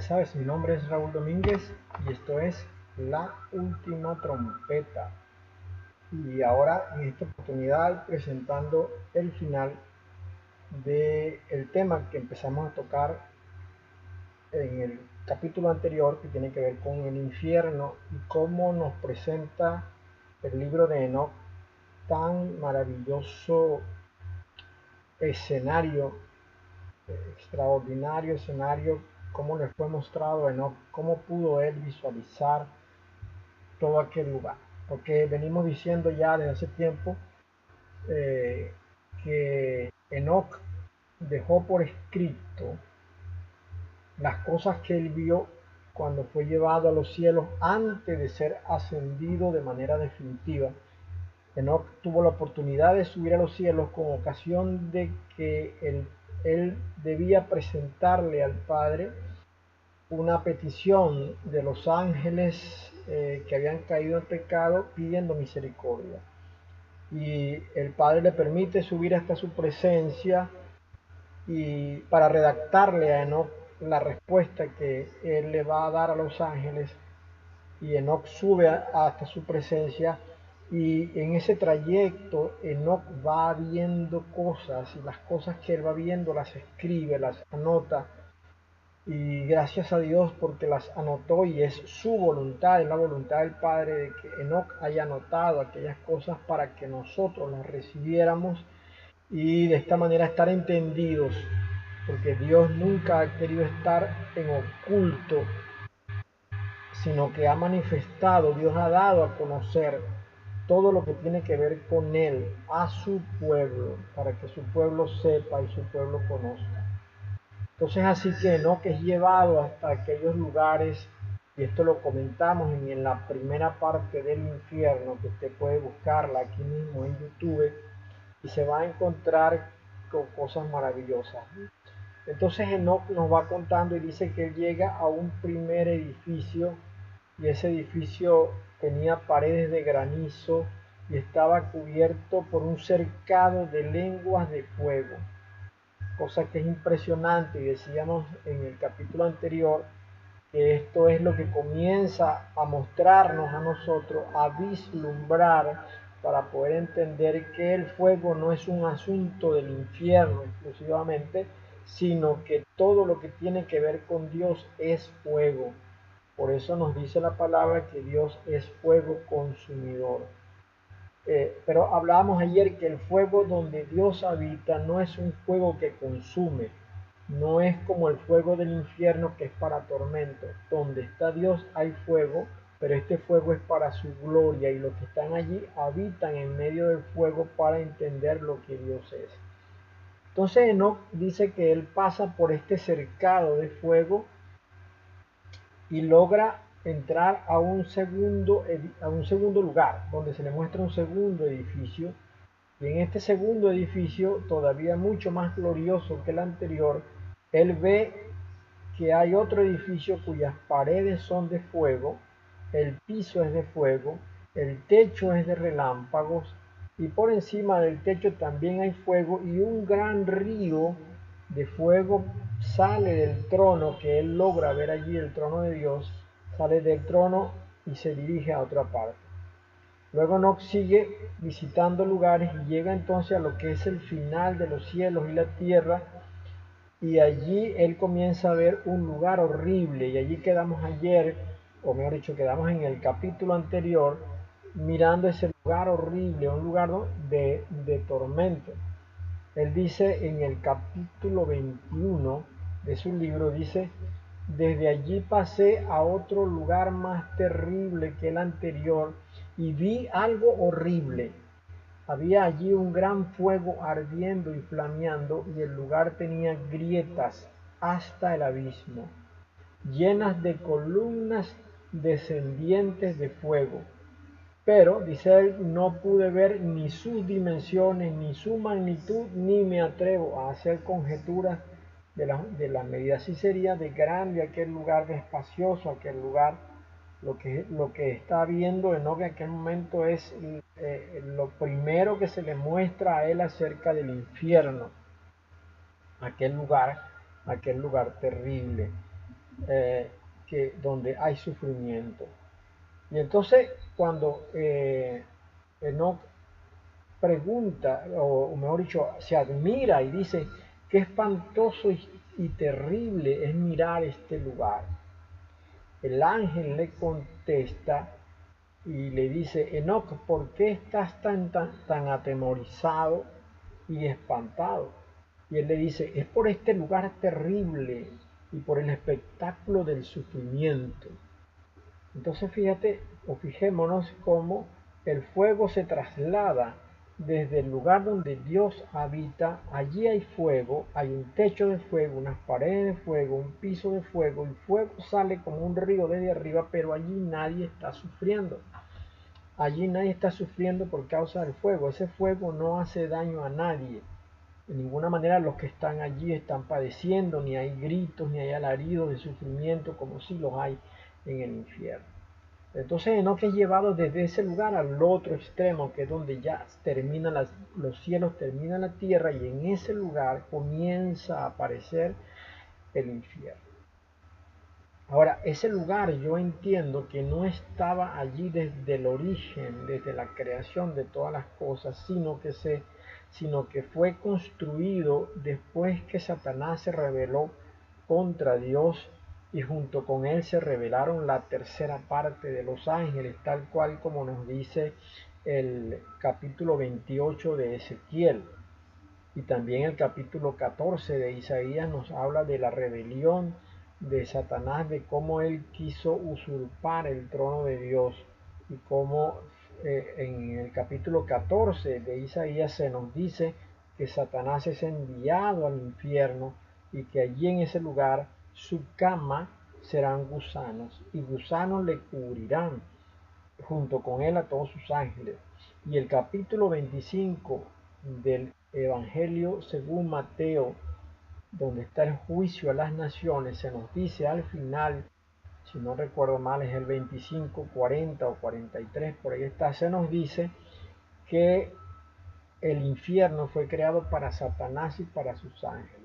Ya sabes, mi nombre es Raúl Domínguez y esto es La Última Trompeta. Y ahora en esta oportunidad presentando el final del tema que empezamos a tocar en el capítulo anterior, que tiene que ver con el infierno y cómo nos presenta el libro de Enoch tan maravilloso escenario, extraordinario escenario, cómo le fue mostrado a Enoch, cómo pudo él visualizar todo aquel lugar. Porque venimos diciendo ya desde hace tiempo que Enoch dejó por escrito las cosas que él vio cuando fue llevado a los cielos antes de ser ascendido de manera definitiva. Enoch tuvo la oportunidad de subir a los cielos con ocasión de que él debía presentarle al Padre una petición de los ángeles que habían caído en pecado pidiendo misericordia. Y el Padre le permite subir hasta su presencia y para redactarle a Enoch la respuesta que él le va a dar a los ángeles. Y Enoch sube hasta su presencia y en ese trayecto Enoch va viendo cosas y las cosas que él va viendo las escribe, las anota. Y gracias a Dios porque las anotó y es su voluntad, es la voluntad del Padre de que Enoch haya anotado aquellas cosas para que nosotros las recibiéramos y de esta manera estar entendidos, porque Dios nunca ha querido estar en oculto, sino que ha manifestado, Dios ha dado a conocer todo lo que tiene que ver con Él a su pueblo, para que su pueblo sepa y su pueblo conozca. Entonces así que Enoch es llevado hasta aquellos lugares, y esto lo comentamos en la primera parte del infierno, que usted puede buscarla aquí mismo en YouTube, y se va a encontrar con cosas maravillosas. Entonces Enoch nos va contando y dice que él llega a un primer edificio, y ese edificio tenía paredes de granizo y estaba cubierto por un cercado de lenguas de fuego, cosa que es impresionante. Y decíamos en el capítulo anterior que esto es lo que comienza a mostrarnos a nosotros, a vislumbrar, para poder entender que el fuego no es un asunto del infierno exclusivamente, sino que todo lo que tiene que ver con Dios es fuego. Por eso nos dice la palabra que Dios es fuego consumidor. Pero hablábamos ayer que el fuego donde Dios habita no es un fuego que consume, no es como el fuego del infierno que es para tormento. Donde está Dios hay fuego, pero este fuego es para su gloria y los que están allí habitan en medio del fuego para entender lo que Dios es. Entonces Enoch dice que él pasa por este cercado de fuego y logra entrar a un segundo lugar donde se le muestra un segundo edificio, y en este segundo edificio, todavía mucho más glorioso que el anterior, él ve que hay otro edificio cuyas paredes son de fuego, el piso es de fuego, el techo es de relámpagos, y por encima del techo también hay fuego, y un gran río de fuego sale del trono que él logra ver allí, el trono de Dios, sale del trono y se dirige a otra parte. Luego Enoch sigue visitando lugares y llega entonces a lo que es el final de los cielos y la tierra, y allí él comienza a ver un lugar horrible, y allí quedamos ayer, o mejor dicho, quedamos en el capítulo anterior, mirando ese lugar horrible, un lugar de tormento. Él dice en el capítulo 21 de su libro, dice: desde allí pasé a otro lugar más terrible que el anterior y vi algo horrible. Había allí un gran fuego ardiendo y flameando, y el lugar tenía grietas hasta el abismo, llenas de columnas descendientes de fuego. Pero, dice él, no pude ver ni sus dimensiones, ni su magnitud, ni me atrevo a hacer conjeturas de la medida. Así sería de grande aquel lugar, de espacioso aquel lugar. Lo que está viendo Enoch en aquel momento es lo primero que se le muestra a él acerca del infierno, aquel lugar terrible. donde hay sufrimiento. Y entonces cuando Enoc pregunta, o mejor dicho, se admira y dice, qué espantoso y terrible es mirar este lugar. El ángel le contesta y le dice, Enoc, ¿por qué estás tan atemorizado y espantado? Y él le dice, es por este lugar terrible y por el espectáculo del sufrimiento. Entonces fíjate o fijémonos cómo el fuego se traslada desde el lugar donde Dios habita. Allí hay fuego, hay un techo de fuego, unas paredes de fuego, un piso de fuego. El fuego sale como un río desde arriba, pero allí nadie está sufriendo. Allí nadie está sufriendo por causa del fuego. Ese fuego no hace daño a nadie. De ninguna manera los que están allí están padeciendo, ni hay gritos, ni hay alaridos de sufrimiento como si los hay en el infierno. Entonces Enoc es llevado desde ese lugar al otro extremo, que es donde ya terminan los cielos, termina la tierra, y en ese lugar comienza a aparecer el infierno. Ahora, ese lugar yo entiendo que no estaba allí desde el origen, desde la creación de todas las cosas, sino que fue construido después que Satanás se rebeló contra Dios, y junto con él se rebelaron la tercera parte de los ángeles, tal cual como nos dice el capítulo 28 de Ezequiel. Y también el capítulo 14 de Isaías nos habla de la rebelión de Satanás, de cómo él quiso usurpar el trono de Dios, y cómo en el capítulo 14 de Isaías se nos dice que Satanás es enviado al infierno, y que allí en ese lugar su cama serán gusanos, y gusanos le cubrirán junto con él a todos sus ángeles. Y el capítulo 25 del Evangelio según Mateo, donde está el juicio a las naciones, se nos dice al final, si no recuerdo mal es el 25, 40 o 43, por ahí está, se nos dice que el infierno fue creado para Satanás y para sus ángeles.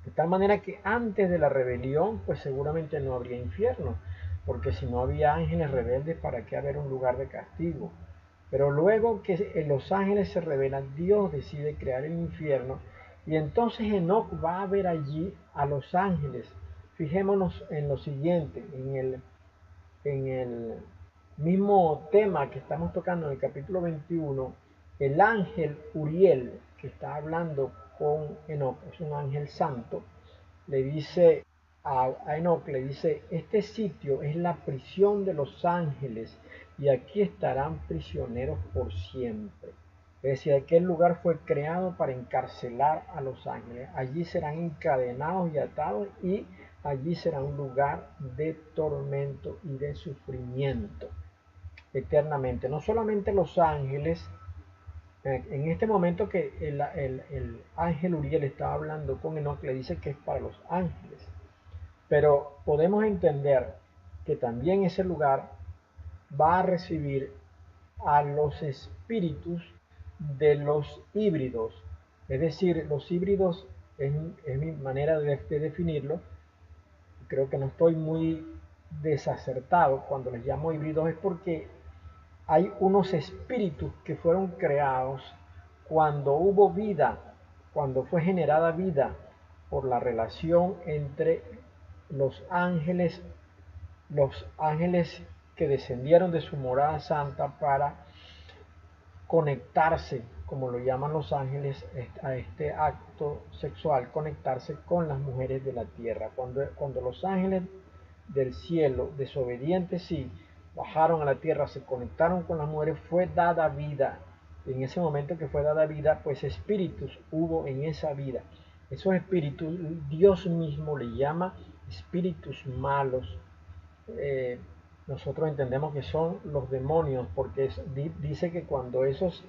De tal manera que antes de la rebelión, pues seguramente no habría infierno, porque si no había ángeles rebeldes, ¿para qué haber un lugar de castigo? Pero luego que los ángeles se rebelan, Dios decide crear el infierno, y entonces Enoc va a ver allí a los ángeles. Fijémonos en lo siguiente, en el mismo tema que estamos tocando en el capítulo 21, el ángel Uriel, que está hablando con Enoc, es un ángel santo, le dice a Enoc, le dice, este sitio es la prisión de los ángeles, y aquí estarán prisioneros por siempre. Es decir, aquel lugar fue creado para encarcelar a los ángeles. Allí serán encadenados y atados, y allí será un lugar de tormento y de sufrimiento eternamente. No solamente los ángeles, en este momento que el ángel Uriel estaba hablando con Enoc, le dice que es para los ángeles. Pero podemos entender que también ese lugar va a recibir a los espíritus de los híbridos. Es decir, los híbridos es mi manera de definirlo. Creo que no estoy muy desacertado cuando les llamo híbridos, es porque hay unos espíritus que fueron creados cuando hubo vida, cuando fue generada vida por la relación entre los ángeles que descendieron de su morada santa para conectarse, como lo llaman los ángeles, a este acto sexual, conectarse con las mujeres de la tierra. Cuando los ángeles del cielo, desobedientes sí, bajaron a la tierra, se conectaron con las mujeres, fue dada vida. En ese momento que fue dada vida, pues espíritus hubo en esa vida. Esos espíritus, Dios mismo le llama espíritus malos. Nosotros entendemos que son los demonios, porque dice que cuando esos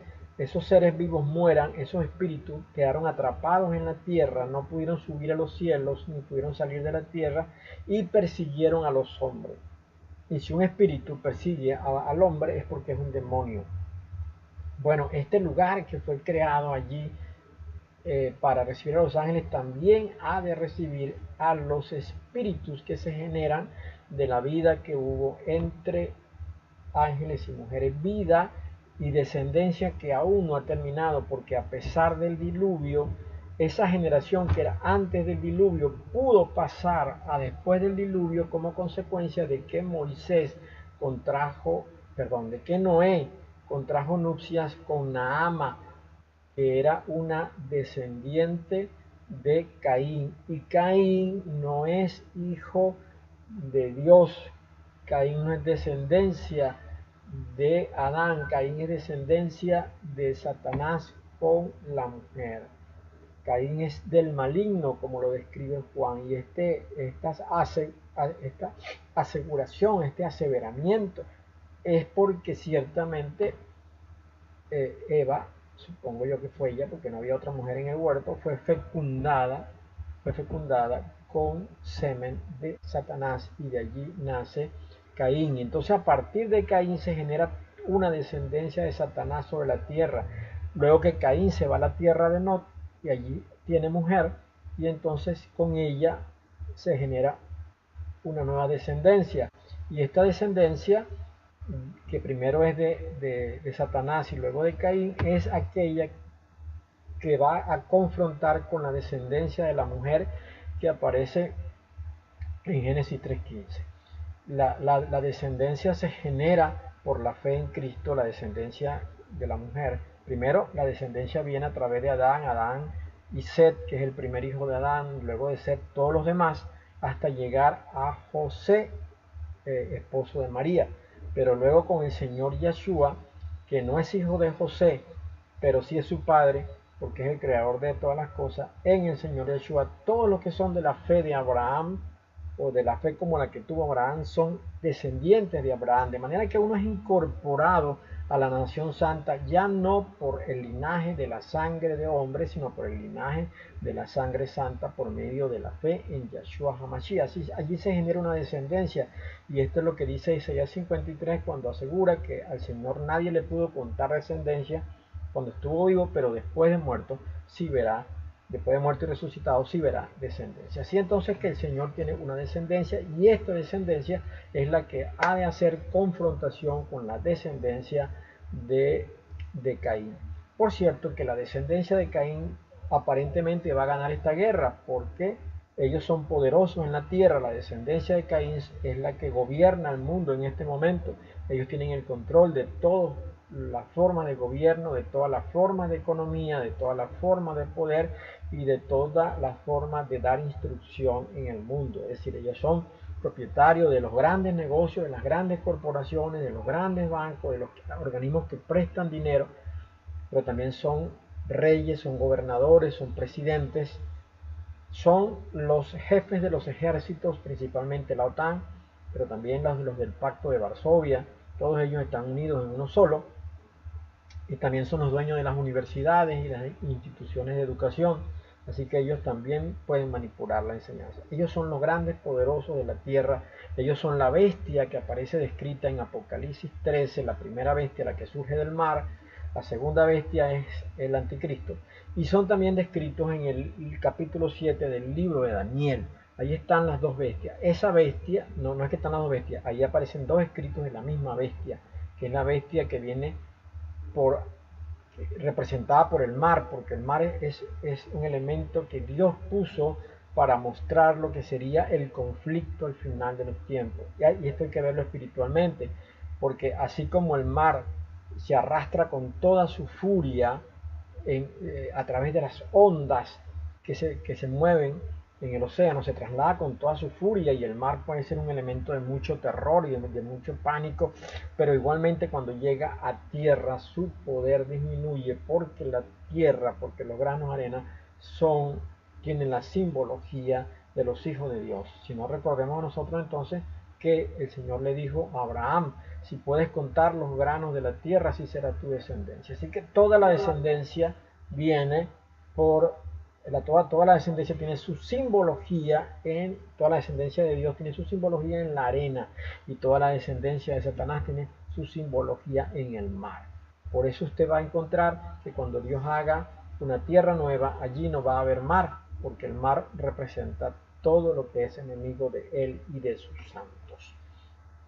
seres vivos mueran, esos espíritus quedaron atrapados en la tierra, no pudieron subir a los cielos, ni pudieron salir de la tierra, y persiguieron a los hombres. Y si un espíritu persigue al hombre, es porque es un demonio. Bueno, este lugar que fue creado allí para recibir a los ángeles, también ha de recibir a los espíritus que se generan de la vida que hubo entre ángeles y mujeres, vida y descendencia que aún no ha terminado, porque a pesar del diluvio, esa generación que era antes del diluvio pudo pasar a después del diluvio como consecuencia de que de que Noé contrajo nupcias con Naama, que era una descendiente de Caín, y Caín no es hijo de Dios. Caín no es descendencia de Adán, Caín es descendencia de Satanás con la mujer. Caín es del maligno, como lo describe Juan, y esta aseguración, este aseveramiento, es porque ciertamente Eva, supongo yo que fue ella, porque no había otra mujer en el huerto, fue fecundada con semen de Satanás, y de allí nace Caín. Entonces a partir de Caín se genera una descendencia de Satanás sobre la tierra. Luego que Caín se va a la tierra de Nod y allí tiene mujer, y entonces con ella se genera una nueva descendencia. Y esta descendencia, que primero es de Satanás y luego de Caín, es aquella que va a confrontar con la descendencia de la mujer que aparece en Génesis 3:15. La descendencia se genera por la fe en Cristo, la descendencia de la mujer. Primero, la descendencia viene a través de Adán y Set, que es el primer hijo de Adán, luego de Set todos los demás, hasta llegar a José, esposo de María. Pero luego con el Señor Yeshua, que no es hijo de José, pero sí es su padre, porque es el creador de todas las cosas, en el Señor Yeshua, todos los que son de la fe de Abraham, o de la fe como la que tuvo Abraham, son descendientes de Abraham, de manera que uno es incorporado a la nación santa, ya no por el linaje de la sangre de hombre, sino por el linaje de la sangre santa por medio de la fe en Yeshua HaMashiach. Allí se genera una descendencia, y esto es lo que dice Isaías 53 cuando asegura que al Señor nadie le pudo contar descendencia cuando estuvo vivo, pero después de muerto sí verá, después de muerto y resucitado sí verá descendencia. Así entonces que el Señor tiene una descendencia, y esta descendencia es la que ha de hacer confrontación con la descendencia de Caín. Por cierto que la descendencia de Caín aparentemente va a ganar esta guerra, porque ellos son poderosos en la tierra. La descendencia de Caín es la que gobierna el mundo en este momento. Ellos tienen el control de toda la forma de gobierno, de toda la forma de economía, de toda la forma de poder y de toda la forma de dar instrucción en el mundo. Es decir, ellos son propietarios de los grandes negocios, de las grandes corporaciones, de los grandes bancos, de los organismos que prestan dinero, pero también son reyes, son gobernadores, son presidentes, son los jefes de los ejércitos, principalmente la OTAN, pero también los del Pacto de Varsovia. Todos ellos están unidos en uno solo, y también son los dueños de las universidades y las instituciones de educación, así que ellos también pueden manipular la enseñanza. Ellos son los grandes poderosos de la tierra, ellos son la bestia que aparece descrita en Apocalipsis 13, la primera bestia, la que surge del mar. La segunda bestia es el anticristo, y son también descritos en el capítulo 7 del libro de Daniel. Ahí están las dos bestias. Esa bestia, no es que están las dos bestias, ahí aparecen dos escritos de la misma bestia, que es la bestia que viene por, representada por el mar, porque el mar es un elemento que Dios puso para mostrar lo que sería el conflicto al final de los tiempos. Y esto hay que verlo espiritualmente, porque así como el mar se arrastra con toda su furia a través de las ondas que se mueven en el océano, se traslada con toda su furia, y el mar puede ser un elemento de mucho terror y de mucho pánico, pero igualmente cuando llega a tierra su poder disminuye, porque la tierra, porque los granos de arena tienen la simbología de los hijos de Dios. Si no, recordemos nosotros entonces que el Señor le dijo a Abraham: si puedes contar los granos de la tierra, así será tu descendencia. Así que toda la descendencia viene por toda la descendencia tiene su simbología toda la descendencia de Dios tiene su simbología en la arena, y toda la descendencia de Satanás tiene su simbología en el mar. Por eso usted va a encontrar que cuando Dios haga una tierra nueva, allí no va a haber mar, porque el mar representa todo lo que es enemigo de él y de sus santos.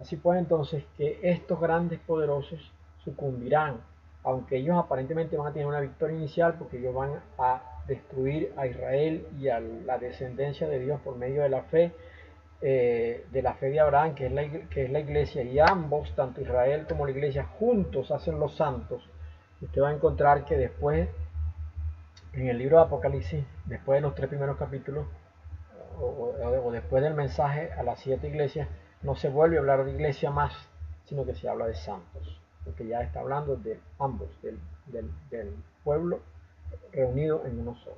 Así pues entonces que estos grandes poderosos sucumbirán, aunque ellos aparentemente van a tener una victoria inicial porque ellos van a destruir a Israel y a la descendencia de Dios por medio de la fe de Abraham, que es la iglesia, y ambos, tanto Israel como la iglesia, juntos hacen los santos. Usted va a encontrar que después, en el libro de Apocalipsis, después de los 3 primeros capítulos, o después del mensaje a las 7 iglesias, no se vuelve a hablar de iglesia más, sino que se habla de santos, porque ya está hablando de ambos, del pueblo reunido en uno solo.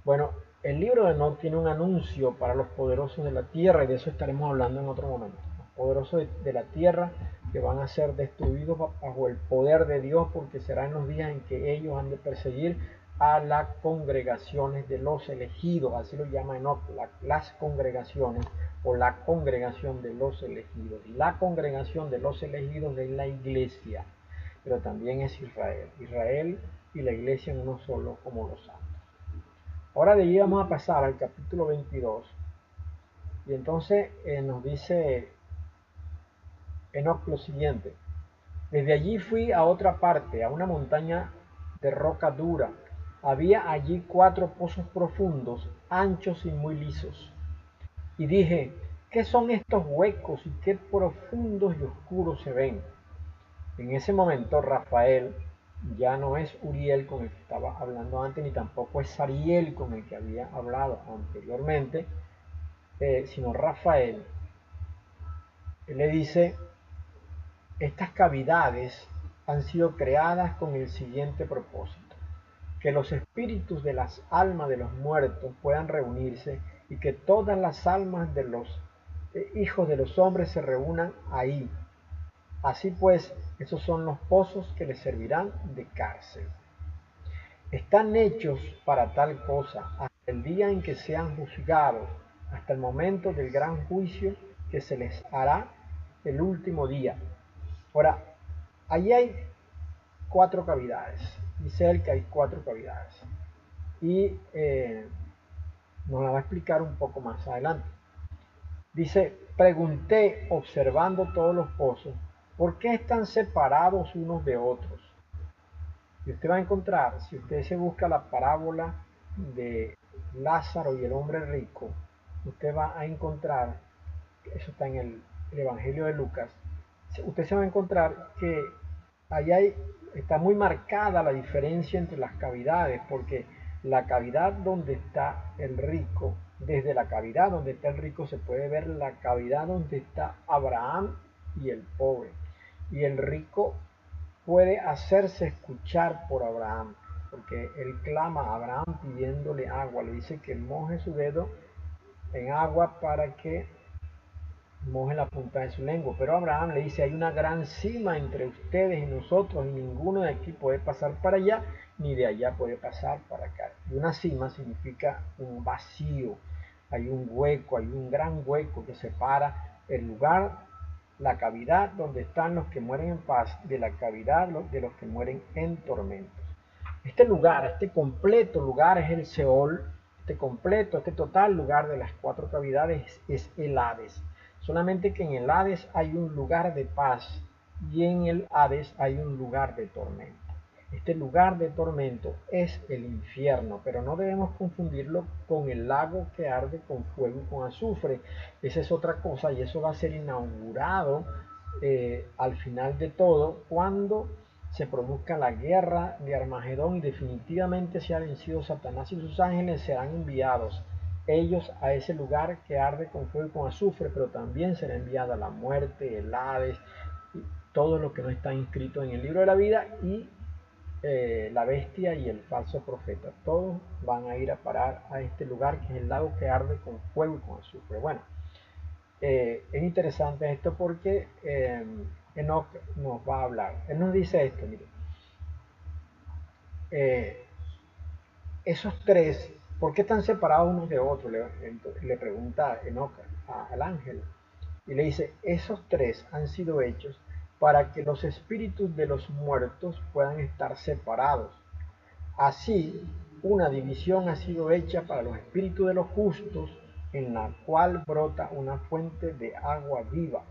Bueno, el libro de Enoc tiene un anuncio para los poderosos de la tierra, y de eso estaremos hablando en otro momento. Los poderosos de la tierra que van a ser destruidos bajo el poder de Dios, porque será en los días en que ellos han de perseguir a las congregaciones de los elegidos, así lo llama Enoc, las congregaciones o la congregación de los elegidos. Y la congregación de los elegidos es la iglesia, pero también es Israel y la iglesia en uno solo como los santos. Ahora de allí vamos a pasar al capítulo 22. Y entonces nos dice Enoc lo siguiente. Desde allí fui a otra parte, a una montaña de roca dura. Había allí 4 pozos profundos, anchos y muy lisos. Y dije, ¿qué son estos huecos y qué profundos y oscuros se ven? En ese momento Rafael ya no es Uriel con el que estaba hablando antes, ni tampoco es Sariel con el que había hablado anteriormente, sino Rafael. Él le dice, estas cavidades han sido creadas con el siguiente propósito: que los espíritus de las almas de los muertos puedan reunirse y que todas las almas de los hijos de los hombres se reúnan ahí. Así pues, esos son los pozos que les servirán de cárcel. Están hechos para tal cosa, hasta el día en que sean juzgados, hasta el momento del gran juicio que se les hará el último día. Ahora, allí hay 4 cavidades, dice él que hay 4 cavidades, y nos la va a explicar un poco más adelante. Dice, pregunté observando todos los pozos, ¿por qué están separados unos de otros? Y usted va a encontrar, si usted se busca la parábola de Lázaro y el hombre rico, usted va a encontrar, eso está en el Evangelio de Lucas, usted se va a encontrar que ahí está muy marcada la diferencia entre las cavidades, porque la cavidad donde está el rico, desde la cavidad donde está el rico se puede ver la cavidad donde está Abraham y el pobre. Y el rico puede hacerse escuchar por Abraham, porque él clama a Abraham pidiéndole agua, le dice que moje su dedo en agua para que moje la punta de su lengua. Pero Abraham le dice, hay una gran cima entre ustedes y nosotros, y ninguno de aquí puede pasar para allá, ni de allá puede pasar para acá. Y una cima significa un vacío, hay un hueco, hay un gran hueco que separa el lugar, la cavidad donde están los que mueren en paz, de la cavidad de los que mueren en tormentos. Este lugar, este completo lugar es el Seol. Este total lugar de las 4 cavidades es el Hades. Solamente que en el Hades hay un lugar de paz y en el Hades hay un lugar de tormento. Este lugar de tormento es el infierno, pero no debemos confundirlo con el lago que arde con fuego y con azufre. Esa es otra cosa, y eso va a ser inaugurado al final de todo, cuando se produzca la guerra de Armagedón y definitivamente se ha vencido Satanás y sus ángeles, serán enviados ellos a ese lugar que arde con fuego y con azufre, pero también será enviada la muerte, el Hades, y todo lo que no está inscrito en el libro de la vida, y la bestia y el falso profeta. Todos van a ir a parar a este lugar que es el lago que arde con fuego y con azufre. Bueno, es interesante esto porque Enoc nos va a hablar. Él nos dice esto, mire. Esos 3, ¿por qué están separados unos de otros? Le pregunta Enoc al ángel. Y le dice, esos 3 han sido hechos para que los espíritus de los muertos puedan estar separados, Así, una división ha sido hecha para los espíritus de los justos, en la cual brota una fuente de agua viva.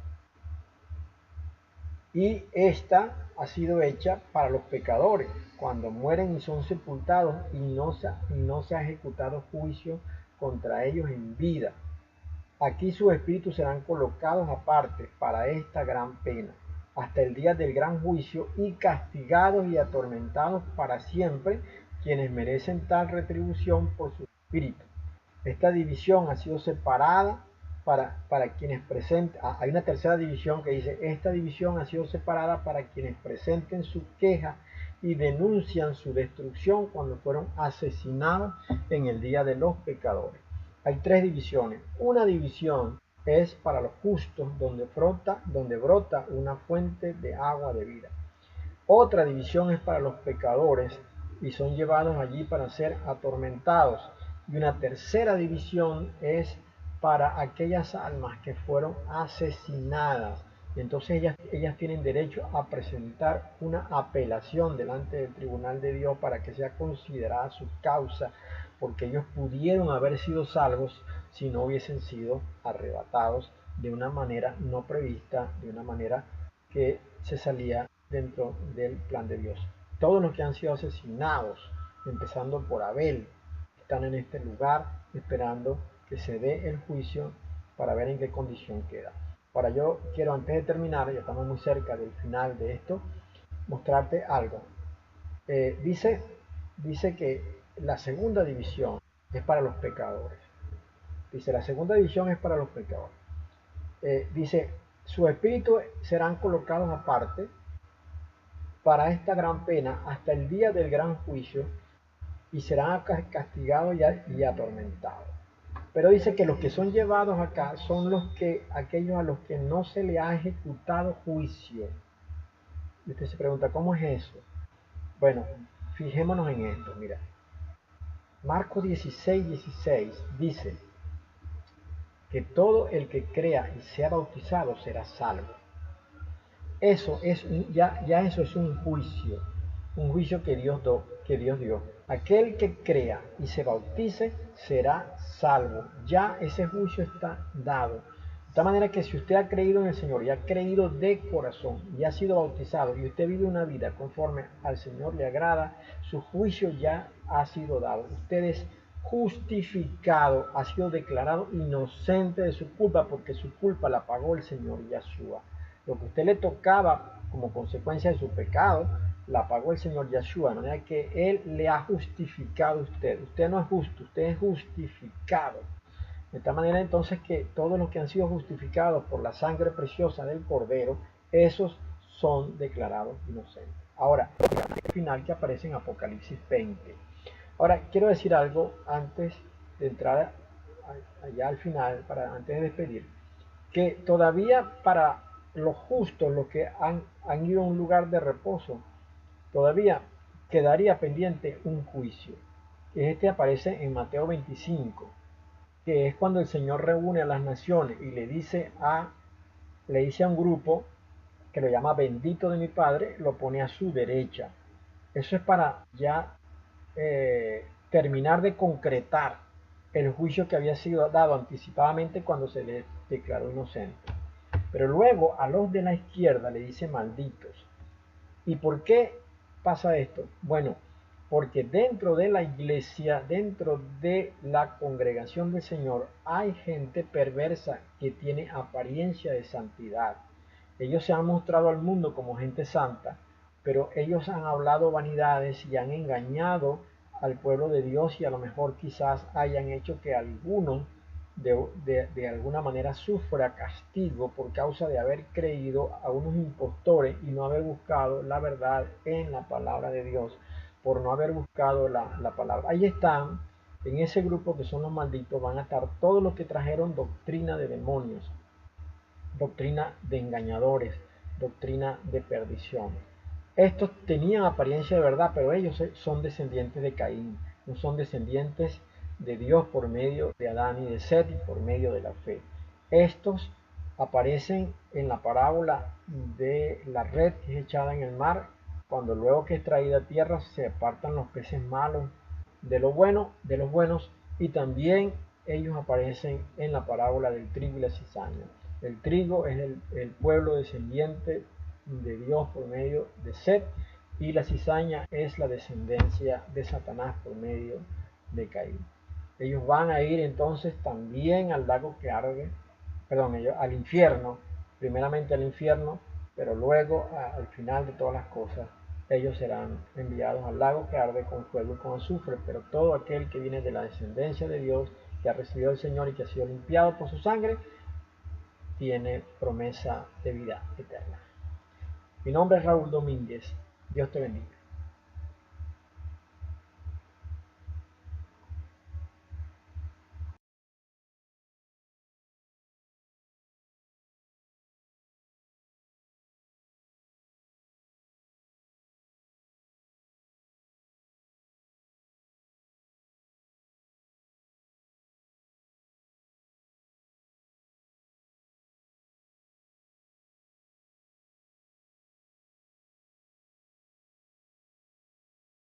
Y esta ha sido hecha para los pecadores, cuando mueren y son sepultados y no se ha ejecutado juicio contra ellos en vida. Aquí sus espíritus serán colocados aparte para esta gran pena, hasta el día del gran juicio, y castigados y atormentados para siempre quienes merecen tal retribución por su espíritu. Esta división ha sido separada para quienes presenten. Hay una tercera división que dice: esta división ha sido separada para quienes presenten su queja y denuncian su destrucción cuando fueron asesinados en el día de los pecadores. Hay tres divisiones. Una división es para los justos, donde brota una fuente de agua de vida. Otra división es para los pecadores y son llevados allí para ser atormentados. Y una tercera división es para aquellas almas que fueron asesinadas. Y entonces ellas tienen derecho a presentar una apelación delante del tribunal de Dios para que sea considerada su causa, porque ellos pudieron haber sido salvos si no hubiesen sido arrebatados de una manera no prevista, de una manera que se salía dentro del plan de Dios. Todos los que han sido asesinados, empezando por Abel, están en este lugar esperando que se dé el juicio para ver en qué condición queda. Ahora yo quiero, antes de terminar, ya estamos muy cerca del final de esto, mostrarte algo. Dice que la segunda división es para los pecadores. Dice, la segunda división es para los pecadores. Dice, sus espíritus serán colocados aparte para esta gran pena hasta el día del gran juicio, y serán castigados y atormentados. Pero dice que los que son llevados acá son aquellos a los que no se le ha ejecutado juicio. Y usted se pregunta, ¿cómo es eso? Bueno, fijémonos en esto, mira. Marcos 16:16 dice que todo el que crea y sea bautizado será salvo. Eso es ya eso es un juicio que Dios dio. Aquel que crea y se bautice será salvo. Ya ese juicio está dado. De tal manera que si usted ha creído en el Señor y ha creído de corazón y ha sido bautizado y usted vive una vida conforme al Señor le agrada, su juicio ya ha sido dado. Usted es justificado, ha sido declarado inocente de su culpa, porque su culpa la pagó el Señor Yahshua. Lo que a usted le tocaba como consecuencia de su pecado, la pagó el Señor Yahshua, de manera que Él le ha justificado a usted. Usted no es justo, usted es justificado. De tal manera entonces que todos los que han sido justificados por la sangre preciosa del Cordero, esos son declarados inocentes. Ahora, el final que aparece en Apocalipsis 20. Ahora, quiero decir algo antes de entrar allá al final, antes de despedir, que todavía para los justos, los que han ido a un lugar de reposo, todavía quedaría pendiente un juicio. Este aparece en Mateo 25, que es cuando el Señor reúne a las naciones y le dice a un grupo que lo llama bendito de mi Padre, lo pone a su derecha. Eso es para ya terminar de concretar el juicio que había sido dado anticipadamente cuando se le declaró inocente. Pero luego a los de la izquierda le dice malditos. ¿Y por qué pasa esto? Bueno, porque dentro de la iglesia, dentro de la congregación del Señor, hay gente perversa que tiene apariencia de santidad. Ellos se han mostrado al mundo como gente santa, pero ellos han hablado vanidades y han engañado al pueblo de Dios, y a lo mejor quizás hayan hecho que alguno de alguna manera sufra castigo por causa de haber creído a unos impostores y no haber buscado la verdad en la palabra de Dios, por no haber buscado la palabra. Ahí están, en ese grupo que son los malditos, van a estar todos los que trajeron doctrina de demonios, doctrina de engañadores, doctrina de perdición. Estos tenían apariencia de verdad, pero ellos son descendientes de Caín, no son descendientes de Dios por medio de Adán y de Set y por medio de la fe. Estos aparecen en la parábola de la red que es echada en el mar, cuando luego que es traída a tierra se apartan los peces malos de lo bueno, de los buenos, y también ellos aparecen en la parábola del trigo y la cizaña. El trigo es el pueblo descendiente de Dios por medio de Set, y la cizaña es la descendencia de Satanás por medio de Caín. Ellos van a ir entonces también al lago que arde, perdón, ellos al infierno, primeramente al infierno, pero luego al final de todas las cosas ellos serán enviados al lago que arde con fuego y con azufre. Pero todo aquel que viene de la descendencia de Dios, que ha recibido al Señor y que ha sido limpiado por su sangre, tiene promesa de vida eterna. Mi nombre es Raúl Domínguez. Dios te bendiga.